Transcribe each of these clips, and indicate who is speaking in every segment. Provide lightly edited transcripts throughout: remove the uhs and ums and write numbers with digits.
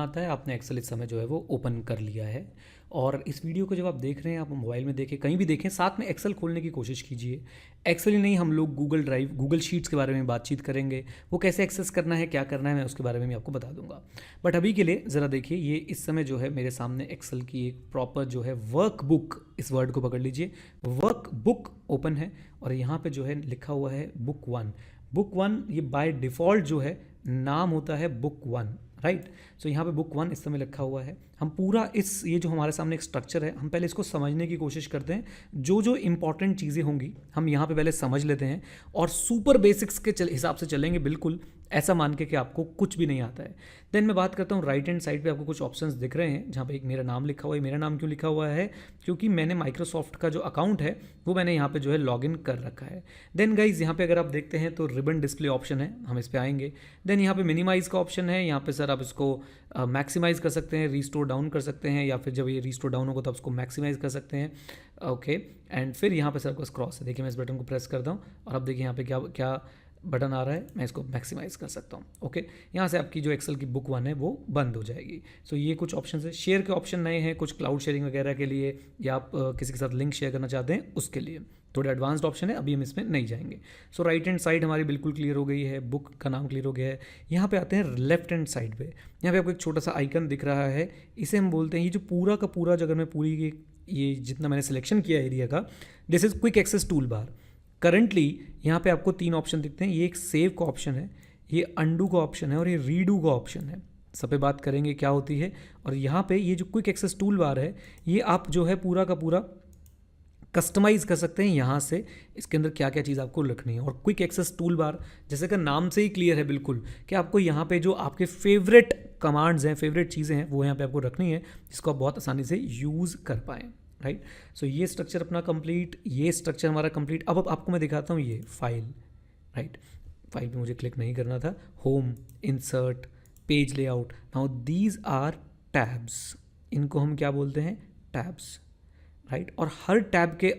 Speaker 1: आता है आपने एक्सेल इस समय जो है वो ओपन कर लिया है। और इस वीडियो को जब आप देख रहे हैं, आप मोबाइल में देखें, कहीं भी देखें, साथ में एक्सेल खोलने की कोशिश कीजिए। एक्सेल ही नहीं, हम लोग गूगल ड्राइव, गूगल शीट्स के बारे में बातचीक करेंगे। वो कैसे एक्सेस करना है, क्या करना है, मैं उसके बारे में भी आपको बता दूंगा। बट अभी के लिए ज़रा देखिए, ये इस समय जो है मेरे सामने एक्सेल की एक प्रॉपर जो है वर्कबुक, इस वर्ड को पकड़ लीजिए, वर्कबुक ओपन है। और यहाँ पे जो है लिखा हुआ है बुक वन। बुक वन ये बाय डिफ़ॉल्ट जो है नाम होता है बुक वन, राइट। सो यहाँ पे बुक वन इस समय लिखा हुआ है। हम पूरा ये जो हमारे सामने एक स्ट्रक्चर है, हम पहले इसको समझने की कोशिश करते हैं। जो जो इंपॉर्टेंट चीज़ें होंगी हम यहाँ पे पहले समझ लेते हैं और सुपर बेसिक्स के हिसाब से चलेंगे, बिल्कुल ऐसा मान के कि आपको कुछ भी नहीं आता है। देन मैं बात करता हूँ राइट हैंड साइड पे आपको कुछ ऑप्शंस दिख रहे हैं जहाँ पे एक मेरा नाम लिखा हुआ है। मेरा नाम क्यों लिखा हुआ है? क्योंकि मैंने माइक्रोसॉफ्ट का जो अकाउंट है वो मैंने यहाँ पे जो है लॉगिन कर रखा है। देन गाइज यहाँ पे अगर आप देखते हैं तो रिबन डिस्प्ले ऑप्शन है, हम इस पे आएंगे। देन यहाँ पे मिनिमाइज का ऑप्शन है। यहाँ पे सर आप इसको मैक्सिमाइज कर सकते हैं, रीस्टोर डाउन कर सकते हैं, या फिर जब ये रीस्टोर डाउन होगा तो आप उसको मैक्सिमाइज कर सकते हैं। ओके, एंड फिर यहाँ पे सर आपको क्रॉस है। देखिए मैं इस बटन को प्रेस करता हूँ और अब देखिए यहाँ पे क्या क्या बटन आ रहा है, मैं इसको मैक्सिमाइज कर सकता हूँ। ओके, यहाँ से आपकी जो एक्सेल की बुक वन है वो बंद हो जाएगी। सो ये कुछ ऑप्शन है। शेयर के ऑप्शन नए हैं, कुछ क्लाउड शेयरिंग वगैरह के लिए, या आप किसी के साथ लिंक शेयर करना चाहते हैं उसके लिए थोड़े एडवांस्ड ऑप्शन है, अभी हम इसमें नहीं जाएंगे। सो राइट हैंड साइड हमारी बिल्कुल क्लियर हो गई है, बुक का नाम क्लियर हो गया है। यहाँ पे आते हैं लेफ्ट हैंड साइड पे। यहाँ पे आपको एक छोटा सा आइकन दिख रहा है, इसे हम बोलते हैं, ये जो पूरा का पूरा, अगर मैं पूरी ये जितना मैंने सिलेक्शन किया एरिया का, this is quick access toolbar. Currently यहाँ पे आपको 3 ऑप्शन दिखते हैं। ये एक सेव का ऑप्शन है, ये अंडू का ऑप्शन है और ये रीडू का ऑप्शन है। सब पे बात करेंगे क्या होती है। और यहाँ पे ये जो क्विक एक्सेस टूल बार है, ये आप जो है पूरा का पूरा कस्टमाइज़ कर सकते हैं यहाँ से, इसके अंदर क्या क्या चीज़ आपको रखनी है। और क्विक एक्सेस टूल बार जैसे कि नाम से ही क्लियर है बिल्कुल कि आपको यहाँ पे जो आपके फेवरेट कमांड्स हैं, फेवरेट चीज़ें हैं, वो यहाँ पे आपको रखनी है जिसको आप बहुत आसानी से यूज़ कर पाएँ, राइट। सो ये स्ट्रक्चर अपना कंप्लीट, ये स्ट्रक्चर हमारा कंप्लीट। अब आपको मैं दिखाता हूँ ये फाइल, राइट। फाइल पे मुझे क्लिक नहीं करना था, home, insert, page layout. Now these are tabs, इनको हम क्या बोलते हैं? Tabs, right. और हर टैब के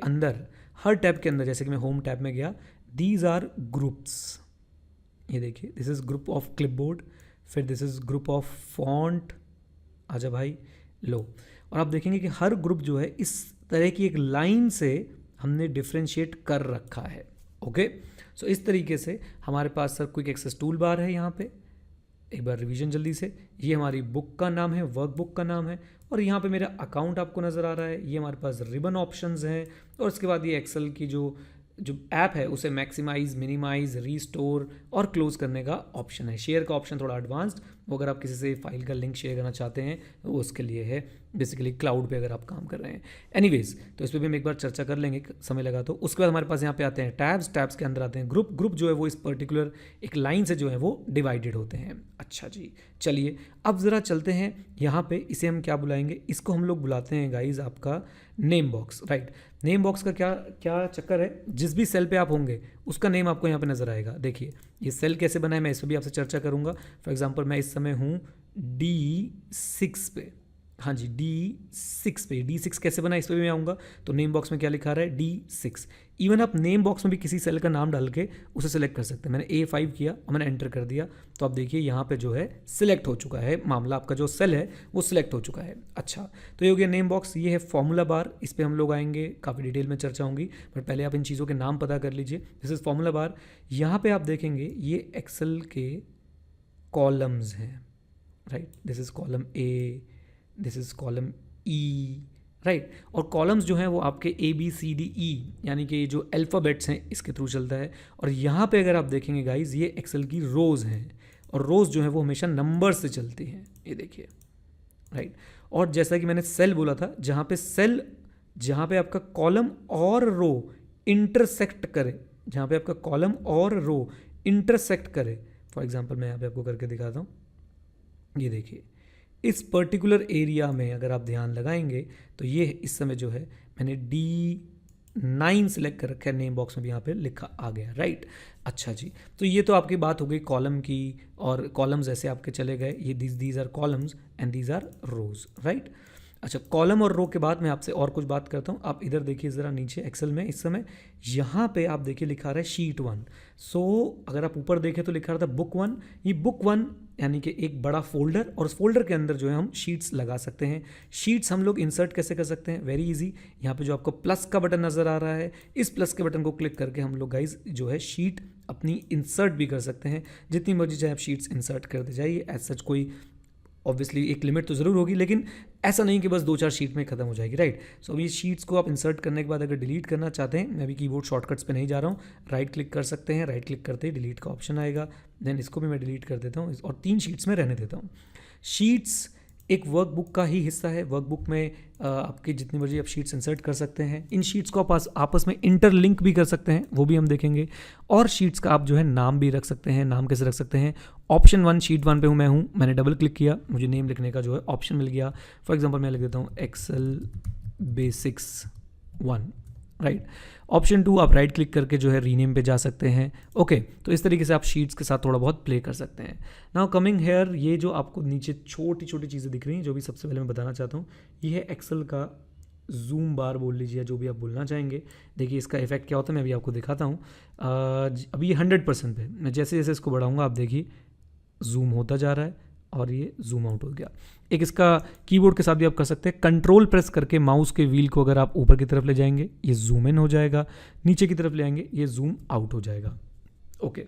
Speaker 1: अंदर जैसे कि मैं होम टैब में गया, दीज आर ग्रुप्स। ये देखिए, this is group of clipboard, फिर this is group of font, आजा भाई लो। और आप देखेंगे कि हर ग्रुप जो है इस तरह की एक लाइन से हमने डिफ्रेंशिएट कर रखा है। ओके, सो इस तरीके से हमारे पास sir quick access toolbar है। यहाँ पे एक बार रिवीजन जल्दी से, ये हमारी बुक का नाम है, वर्कबुक का नाम है। और यहाँ पे मेरा अकाउंट आपको नज़र आ रहा है। ये हमारे पास रिबन ऑप्शंस हैं। और उसके बाद ये एक्सेल की जो ऐप है उसे मैक्सिमाइज, मिनिमाइज, रीस्टोर और क्लोज करने का ऑप्शन है। शेयर का ऑप्शन थोड़ा एडवांस्ड, वो अगर आप किसी से फाइल का लिंक शेयर करना चाहते हैं तो वो उसके लिए है, बेसिकली क्लाउड पे अगर आप काम कर रहे हैं। एनीवेज, तो इस पर भी हम एक बार चर्चा कर लेंगे, समय लगा तो। उसके बाद हमारे पास यहाँ पे आते हैं टैब्स, टैब्स के अंदर आते हैं ग्रुप। ग्रुप जो है वो इस पर्टिकुलर एक लाइन से जो है वो डिवाइडेड होते हैं। अच्छा जी, चलिए अब ज़रा चलते हैं यहाँ पे। इसे हम क्या बुलाएंगे? इसको हम लोग बुलाते हैं गाइज आपका name box, right. Name box का क्या क्या चक्कर है, जिस भी सेल पे आप होंगे उसका नेम आपको यहाँ पे नज़र आएगा। देखिए ये सेल कैसे बना है, मैं इस पर भी आपसे चर्चा करूँगा। फॉर एग्जांपल मैं इस समय हूँ D6 पे, हाँ जी D6 पे। D6 कैसे बना, इस पर भी मैं आऊँगा। तो नेम बॉक्स में क्या लिखा रहा है? D6। इवन आप नेम बॉक्स में भी किसी सेल का नाम डाल के उसे सिलेक्ट कर सकते हैं। मैंने A5 किया और मैंने एंटर कर दिया, तो आप देखिए यहाँ पे जो है सिलेक्ट हो चुका है मामला, आपका जो सेल है वो सिलेक्ट हो चुका है। अच्छा, तो ये हो गया नेम बॉक्स। ये है फॉर्मूला बार, इस पर हम लोग आएंगे, काफ़ी डिटेल में चर्चा होंगी, बट पहले आप इन चीज़ों के नाम पता कर लीजिए। This is formula bar. यहाँ पर आप देखेंगे ये एक्सेल के कॉलम्स हैं, right. This is column A, this is column E, right. और कॉलम्स जो हैं वो आपके ABCDE यानी कि जो अल्फ़ाबेट्स हैं इसके थ्रू चलता है। और यहाँ पे अगर आप देखेंगे गाइज, ये एक्सेल की रोज़ हैं, और रोज़ जो है वो हमेशा नंबर से चलती हैं, ये देखिए, राइट। और जैसा कि मैंने सेल बोला था, जहाँ पे आपका कॉलम और रो इंटरसेक्ट करे, जहाँ पे आपका कॉलम और रो इंटरसेक्ट करे, फॉर एग्जाम्पल मैं यहाँ पे आपको करके दिखाता हूँ। ये देखिए, इस पर्टिकुलर एरिया में अगर आप ध्यान लगाएंगे तो ये इस समय जो है मैंने D9 सिलेक्ट कर रखा है, नेम बॉक्स में भी यहाँ पे लिखा आ गया, राइट। अच्छा जी, तो ये तो आपकी बात हो गई कॉलम की, और कॉलम्स ऐसे आपके चले गए। ये these are columns and these are rows, right. अच्छा, कॉलम और रो के बाद मैं आपसे और कुछ बात करता हूँ। आप इधर देखिए ज़रा नीचे एक्सेल में, इस समय यहाँ पे आप देखिए लिखा रहा है शीट 1। सो अगर आप ऊपर देखें तो लिखा रहा था बुक 1। ये बुक 1 यानी कि एक बड़ा फोल्डर, और उस फोल्डर के अंदर जो है हम शीट्स लगा सकते हैं। शीट्स हम लोग इंसर्ट कैसे कर सकते हैं, वेरी इजी। यहाँ पे जो आपको प्लस का बटन नज़र आ रहा है, इस प्लस के बटन को क्लिक करके हम लोग गाइज जो है शीट अपनी इंसर्ट भी कर सकते हैं। जितनी मर्जी चाहे आप शीट्स इंसर्ट करते जाइए, एज सच कोई ऑब्वियसली एक लिमिट तो ज़रूर होगी, लेकिन ऐसा नहीं कि बस 2-4 शीट में ख़त्म हो जाएगी, राइट। सो अब ये शीट्स को आप इंसर्ट करने के बाद अगर डिलीट करना चाहते हैं, मैं अभी कीबोर्ड शॉर्टकट्स पे नहीं जा रहा हूँ, राइट क्लिक कर सकते हैं, राइट क्लिक करते ही डिलीट का ऑप्शन आएगा, देन इसको भी मैं डिलीट कर देता हूँ और 3 शीट्स में रहने देता हूँ। शीट्स एक वर्कबुक का ही हिस्सा है। वर्कबुक में आपकी जितनी मर्जी आप शीट्स इंसर्ट कर सकते हैं। इन शीट्स को आप आपस में इंटरलिंक भी कर सकते हैं, वो भी हम देखेंगे। और शीट्स का आप जो है नाम भी रख सकते हैं। नाम कैसे रख सकते हैं, ऑप्शन 1 शीट 1 पे हूँ मैं, मैंने डबल क्लिक किया, मुझे नेम लिखने का जो है ऑप्शन मिल गया। फॉर एग्जांपल मैं लिख देता हूँ एक्सेल बेसिक्स 1, राइट। ऑप्शन 2 आप राइट क्लिक करके जो है रीनेम पे जा सकते हैं। ओके, तो इस तरीके से आप शीट्स के साथ थोड़ा बहुत प्ले कर सकते हैं। नाउ कमिंग हेयर, ये जो आपको नीचे छोटी छोटी चीज़ें दिख रही हैं, जो भी सबसे पहले मैं बताना चाहता हूँ, ये है एक्सेल का जूम बार बोल लीजिए, जो भी आप बोलना चाहेंगे। देखिए इसका इफेक्ट क्या होता है, मैं अभी आपको दिखाता हूँ। अभी ये 100% पे, मैं जैसे जैसे इसको बढ़ाऊँगा आप देखिए जूम होता जा रहा है और ये जूम आउट हो गया। एक इसका कीबोर्ड के साथ भी आप कर सकते हैं, कंट्रोल प्रेस करके माउस के व्हील को अगर आप ऊपर की तरफ ले जाएंगे ये जूम इन हो जाएगा, नीचे की तरफ ले आएंगे ये जूम आउट हो जाएगा। Okay,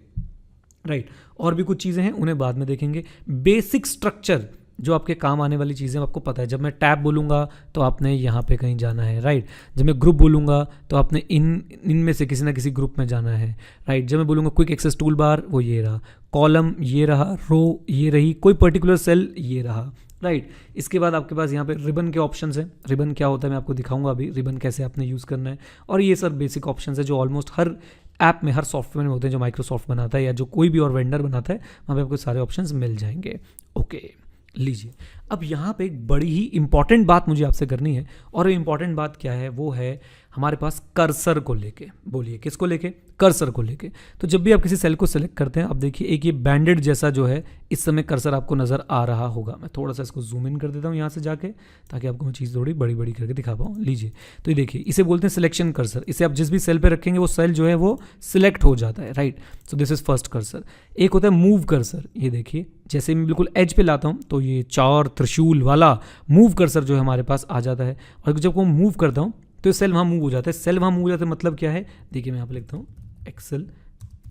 Speaker 1: right. और भी कुछ चीज़ें हैं, उन्हें बाद में देखेंगे। बेसिक स्ट्रक्चर जो आपके काम आने वाली चीज़ें आपको पता है। जब मैं टैब बोलूँगा तो आपने यहाँ पे कहीं जाना है, राइट। जब मैं ग्रुप बोलूँगा तो आपने इनमें से किसी ना किसी ग्रुप में जाना है, राइट। जब मैं बोलूँगा क्विक एक्सेस टूल बार, वो ये रहा, कॉलम ये रहा, रो ये रही, कोई पर्टिकुलर सेल ये रहा, राइट। इसके बाद आपके पास यहाँ पे रिबन के ऑप्शंस हैं। रिबन क्या होता है मैं आपको दिखाऊंगा अभी, रिबन कैसे आपने यूज़ करना है। और ये सब बेसिक ऑप्शंस है जो ऑलमोस्ट हर ऐप में, हर सॉफ्टवेयर में होते हैं जो माइक्रोसॉफ्ट बनाता है या जो कोई भी और वेंडर बनाता है, वहाँ पे आपको सारे ऑप्शंस मिल जाएंगे। ओके, लीजिए अब यहाँ पे एक बड़ी ही इंपॉर्टेंट बात मुझे आपसे करनी है, और इंपॉर्टेंट बात क्या है, वो है हमारे पास कर्सर को लेके। बोलिए किसको लेके, कर्सर को लेके। तो जब भी आप किसी सेल को सेलेक्ट करते हैं, अब देखिए एक ये बैंडेड जैसा जो है इस समय कर्सर आपको नज़र आ रहा होगा। मैं थोड़ा सा इसको जूम इन कर देता हूँ यहाँ से जाके, ताकि आपको मैं चीज़ थोड़ी बड़ी बड़ी करके दिखा पाऊँ। लीजिए, तो ये देखिए, इसे बोलते हैं सिलेक्शन कर्सर। इसे आप जिस भी सेल पे रखेंगे वो सेल जो है वो सिलेक्ट हो जाता है, right. So this is first cursor. एक होता है मूव कर्सर। ये देखिए, जैसे मैं बिल्कुल एज पे लाता हूँ तो ये 4 त्रिशूल वाला मूव कर्सर जो है हमारे पास आ जाता है। और जब वो मूव करता हूँ तो सेल वहाँ मूव हो जाता है। सेल वहाँ मूव हो जाता है मतलब क्या है, देखिए मैं यहाँ पे लिखता हूँ एक्सेल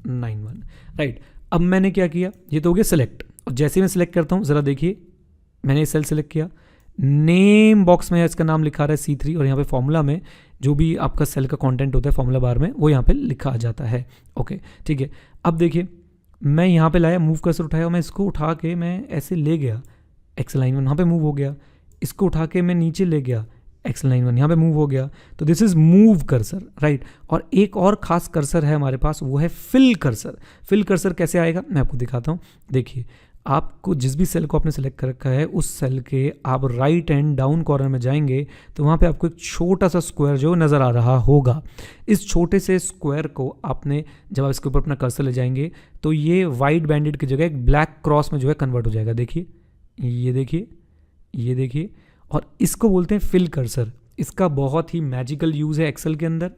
Speaker 1: 91, राइट। अब मैंने क्या किया, ये तो हो गया सिलेक्ट। और जैसे मैं सिलेक्ट करता हूँ, ज़रा देखिए, मैंने ये सेल सिलेक्ट किया, नेम बॉक्स में इसका नाम लिखा रहा है C3, और यहाँ पे फॉर्मूला में जो भी आपका सेल का कंटेंट होता है फॉर्मूला बार में, वो यहाँ पे लिखा आ जाता है। ओके, ठीक है। अब देखिए मैं यहाँ पे लाया, मूव कर्सर उठाया, मैं इसको उठा के मैं ऐसे ले गया, एक्सेल 91 वहाँ पे मूव हो गया। इसको उठा के मैं नीचे ले गया, एक्सेल 91 यहाँ पे मूव हो गया। तो this is move cursor, right. और एक और खास कर्सर है हमारे पास, वो है फिल कर्सर। फिल कर्सर कैसे आएगा मैं आपको दिखाता हूँ। देखिए, आपको जिस भी सेल को आपने सेलेक्ट कर रखा है, उस सेल के आप राइट एंड डाउन कॉर्नर में जाएंगे तो वहाँ पे आपको एक छोटा सा स्क्वायर जो नज़र आ रहा होगा। इस छोटे से स्क्वायर को आपने, जब आप इसके ऊपर अपना कर्सर ले जाएंगे तो ये वाइट बैंडेड की जगह एक ब्लैक क्रॉस में जो है कन्वर्ट हो जाएगा। देखिए, ये देखिए, ये देखिए, और इसको बोलते हैं फिल कर्सर। इसका बहुत ही मैजिकल यूज़ है एक्सेल के अंदर।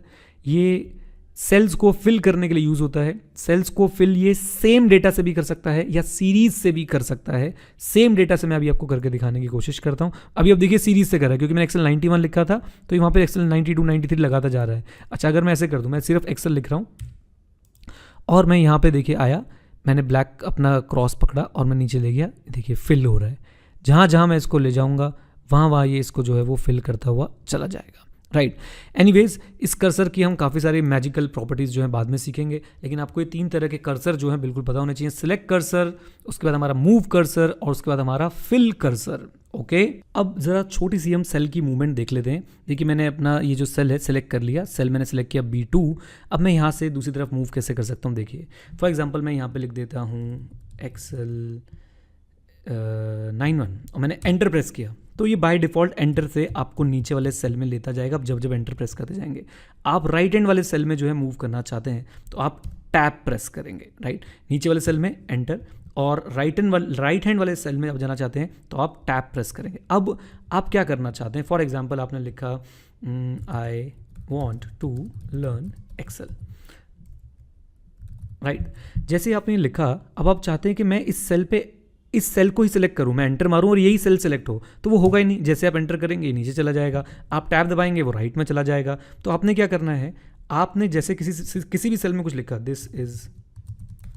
Speaker 1: ये सेल्स को फिल करने के लिए यूज़ होता है। सेल्स को फिल ये सेम डेटा से भी कर सकता है या सीरीज से भी कर सकता है। सेम डेटा से मैं अभी आपको करके दिखाने की कोशिश करता हूँ। अभी आप देखिए सीरीज से कर रहा है, क्योंकि मैंने एक्सेल 91 लिखा था तो वहाँ पर एक्सेल 92, 93 लगाता जा रहा है। अच्छा, अगर मैं ऐसे कर दूँ, मैं सिर्फ एक्सेल लिख रहा हूँ और मैं यहाँ पर देखिए आया, मैंने ब्लैक अपना क्रॉस पकड़ा और मैं नीचे ले गया, देखिए फिल हो रहा है। जहाँ जहाँ मैं इसको ले जाऊँगा वहाँ ये इसको जो है वो फिल करता हुआ चला जाएगा, राइट। एनीवेज, इस कर्सर की हम काफ़ी सारी मैजिकल प्रॉपर्टीज़ जो हैं बाद में सीखेंगे, लेकिन आपको ये 3 तरह के कर्सर जो हैं बिल्कुल पता होने चाहिए। सिलेक्ट कर्सर, उसके बाद हमारा मूव कर्सर, और उसके बाद हमारा फिल कर्सर। ओके, अब ज़रा छोटी सी हम सेल की मूवमेंट देख लेते हैं। देखिए, मैंने अपना ये जो सेल है सिलेक्ट कर लिया, सेल मैंने सेलेक्ट किया B2। अब मैं यहाँ से दूसरी तरफ मूव कैसे कर सकता हूँ, देखिए। फॉर एग्जाम्पल मैं यहाँ पर लिख देता हूँ एक्सेल 91 और मैंने एंटर प्रेस किया, तो ये बाय डिफ़ॉल्ट एंटर से आपको नीचे वाले सेल में लेता जाएगा। अब जब जब एंटर प्रेस करते जाएंगे, आप राइट हैंड वाले सेल में जो है मूव करना चाहते हैं तो आप टैप प्रेस करेंगे, राइट। नीचे वाले सेल में एंटर, और राइट हैंड वाले सेल में आप जाना चाहते हैं तो आप टैप प्रेस करेंगे। अब आप क्या करना चाहते हैं, फॉर एग्जाम्पल आपने लिखा I want to learn Excel, right. जैसे आपने लिखा, अब आप चाहते हैं कि मैं इस सेल पे इस सेल को ही सिलेक्ट करूँ, मैं एंटर मारूँ और यही सेल सिलेक्ट हो, तो वो होगा ही नहीं। जैसे आप एंटर करेंगे नीचे चला जाएगा, आप टैब दबाएंगे वो राइट में चला जाएगा। तो आपने क्या करना है, आपने जैसे किसी भी सेल में कुछ लिखा, दिस इज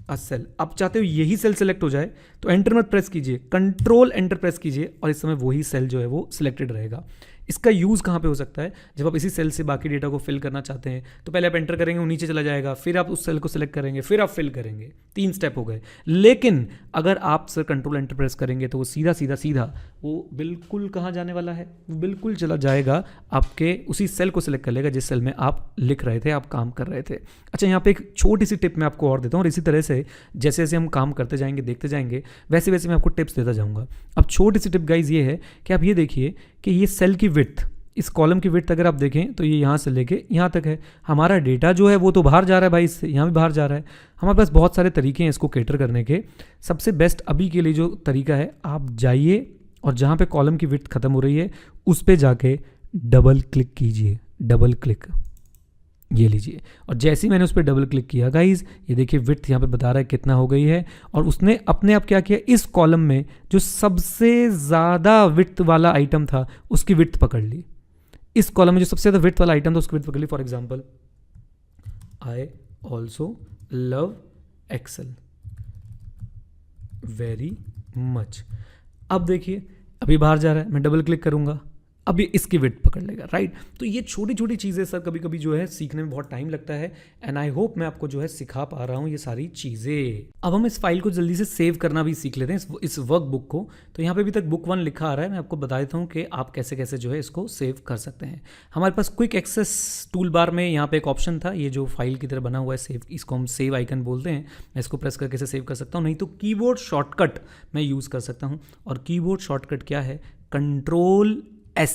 Speaker 1: अ सेल, आप चाहते हो यही सेल सेलेक्ट हो जाए, तो एंटर मत प्रेस कीजिए, कंट्रोल एंटर प्रेस कीजिए और इस समय वही सेल जो है वो सिलेक्टेड रहेगा। इसका यूज़ कहाँ पे हो सकता है, जब आप इसी सेल से बाकी डेटा को फिल करना चाहते हैं, तो पहले आप एंटर करेंगे वो नीचे चला जाएगा, फिर आप उस सेल को सिलेक्ट करेंगे, फिर आप फिल करेंगे, 3 स्टेप हो गए। लेकिन अगर आप सर कंट्रोल एंटर प्रेस करेंगे तो वो सीधा सीधा सीधा वो बिल्कुल कहाँ जाने वाला है, वो बिल्कुल चला जाएगा आपके उसी सेल को सिलेक्ट कर लेगा जिस सेल में आप लिख रहे थे, आप काम कर रहे थे। अच्छा, यहाँ पे एक छोटी सी टिप मैं आपको और देता हूँ, और इसी तरह से जैसे जैसे हम काम करते जाएंगे, देखते जाएंगे, वैसे वैसे मैं आपको टिप्स देता जाऊँगा। अब छोटी सी टिप गाइज ये है कि आप ये देखिए कि ये सेल की विड्थ, इस कॉलम की विड्थ अगर आप देखें तो ये यहाँ से लेके यहाँ तक है। हमारा डेटा जो है वो तो बाहर जा रहा है भाई, इससे यहाँ भी बाहर जा रहा है। हमारे पास बहुत सारे तरीके हैं इसको कैटर करने के। सबसे बेस्ट अभी के लिए जो तरीका है, आप जाइए और जहाँ पे कॉलम की विड्थ खत्म हो रही है उस पे जाके डबल क्लिक कीजिए, डबल क्लिक, ये लीजिए। और जैसे ही मैंने उस पर डबल क्लिक किया गाइज, ये देखिए विड्थ यहाँ पे बता रहा है कितना हो गई है, और उसने अपने आप क्या किया, इस कॉलम में जो सबसे ज़्यादा विड्थ वाला आइटम था उसकी विड्थ पकड़ ली। इस कॉलम में जो सबसे ज़्यादा विड्थ वाला आइटम था उसकी विड्थ पकड़ ली। For example, I also love Excel very much. अब देखिए अभी बाहर जा रहा है, मैं डबल क्लिक करूंगा, अभी इसकी विड्थ पकड़ लेगा, राइट। तो ये छोटी छोटी चीज़ें सर कभी कभी जो है सीखने में बहुत टाइम लगता है, एंड आई होप मैं आपको जो है सिखा पा रहा हूँ ये सारी चीज़ें। अब हम इस फाइल को जल्दी से सेव करना भी सीख लेते हैं, इस वर्क बुक को। तो यहाँ पे अभी तक बुक 1 लिखा आ रहा है, मैं आपको बता देता हूँ कि आप कैसे कैसे जो है इसको सेव कर सकते हैं। हमारे पास क्विक एक्सेस टूल बार में यहाँ पे एक ऑप्शन था, ये जो फाइल की तरह बना हुआ है सेव, इसको हम सेव आइकन बोलते हैं। मैं इसको प्रेस करके इसे सेव कर सकता हूँ, नहीं तो कीबोर्ड शॉर्टकट मैं यूज़ कर सकता हूँ। और कीबोर्ड शॉर्टकट क्या है, कंट्रोल एस।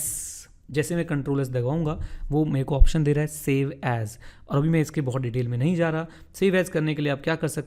Speaker 1: जैसे मैं कंट्रोल एस दबाऊंगा वो मेरे को ऑप्शन दे रहा है सेव एज, और अभी मैं इसके बहुत डिटेल में नहीं जा रहा। सेव एज करने के लिए आप क्या कर सकते हैं,